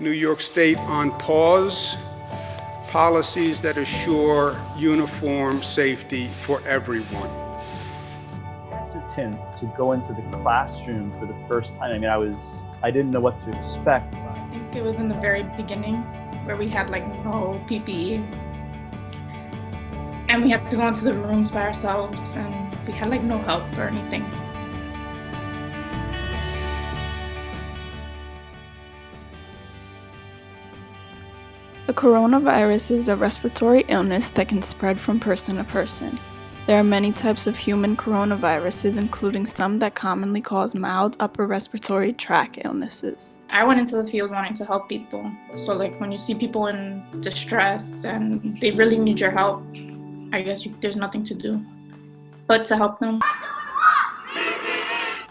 New York State on pause, policies that assure uniform safety for everyone. Hesitant to go into the classroom for the first time. I didn't know what to expect. I think it was in the very beginning where we had like no PPE. And we had to go into the rooms by ourselves and we had like no help or anything. The coronavirus is a respiratory illness that can spread from person to person. There are many types of human coronaviruses, including some that commonly cause mild upper respiratory tract illnesses. I went into the field wanting to help people. So like when you see people in distress and they really need your help, I guess there's nothing to do but to help them.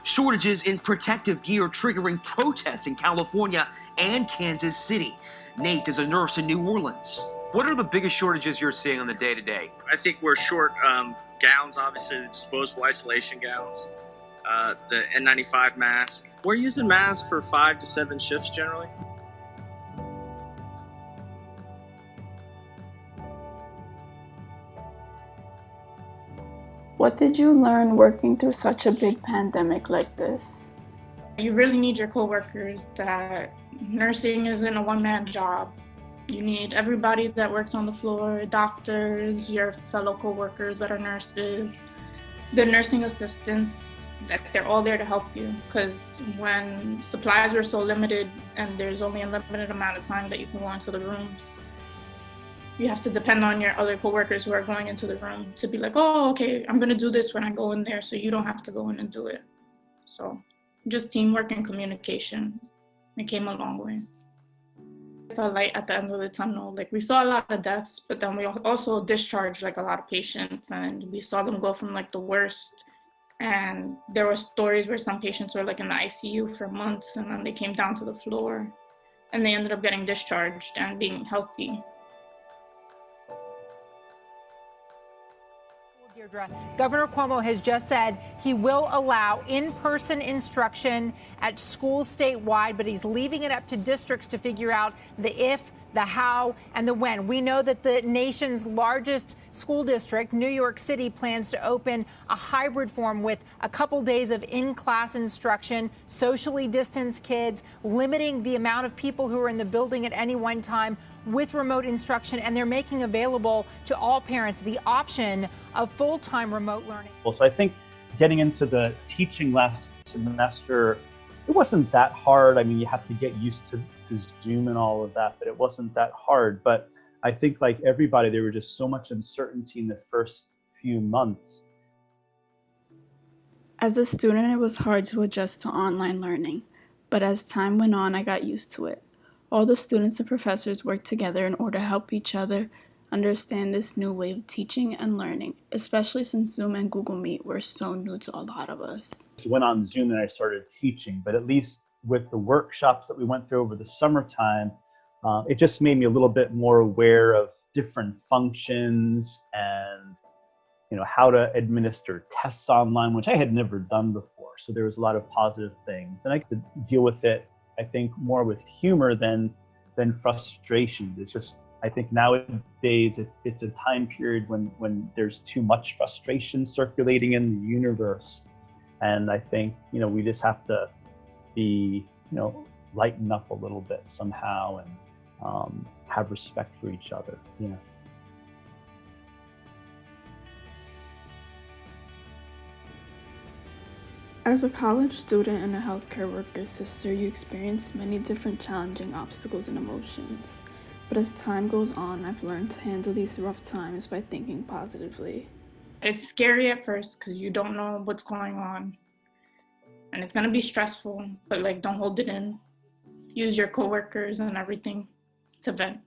Shortages in protective gear triggering protests in California and Kansas City. Nate is a nurse in New Orleans. What are the biggest shortages you're seeing on the day-to-day? I think we're short gowns, obviously, the disposable isolation gowns, the N95 mask. We're using masks for 5 to 7 shifts generally. What did you learn working through such a big pandemic like this? You really need your coworkers, that nursing isn't a one-man job. You need everybody that works on the floor, doctors, your fellow coworkers that are nurses, the nursing assistants, that they're all there to help you. Because when supplies are so limited and there's only a limited amount of time that you can go into the rooms, you have to depend on your other coworkers who are going into the room to be like, oh, okay, I'm gonna do this when I go in there, so you don't have to go in and do it. So just teamwork and communication, it came a long way. It's a light at the end of the tunnel. Like we saw a lot of deaths, but then we also discharged like a lot of patients, and we saw them go from like the worst. And there were stories where some patients were like in the ICU for months, and then they came down to the floor and they ended up getting discharged and being healthy. Deirdre, Governor Cuomo has just said he will allow in-person instruction at schools statewide, but he's leaving it up to districts to figure out the if, the how, and the when. We know that the nation's largest school district, New York City, plans to open a hybrid form with a couple days of in-class instruction, socially distanced kids, limiting the amount of people who are in the building at any one time with remote instruction, and they're making available to all parents the option of full-time remote learning. So I think getting into the teaching last semester, it wasn't that hard. I mean, you have to get used to Zoom and all of that, but it wasn't that hard. But I think like everybody, there was just so much uncertainty in the first few months. As a student, it was hard to adjust to online learning, but as time went on, I got used to it. All the students and professors worked together in order to help each other understand this new way of teaching and learning, especially since Zoom and Google Meet were so new to a lot of us. I went on Zoom and I started teaching, but at least with the workshops that we went through over the summertime, it just made me a little bit more aware of different functions and how to administer tests online, which I had never done before. So there was a lot of positive things, and I could deal with it, I think, more with humor than frustrations. It's just, I think nowadays it's a time period when there's too much frustration circulating in the universe. And I think, we just have to be, lighten up a little bit somehow and have respect for each other. As a college student and a healthcare worker's sister, you experience many different challenging obstacles and emotions. But as time goes on, I've learned to handle these rough times by thinking positively. It's scary at first because you don't know what's going on. And it's going to be stressful, but don't hold it in. Use your coworkers and everything to vent.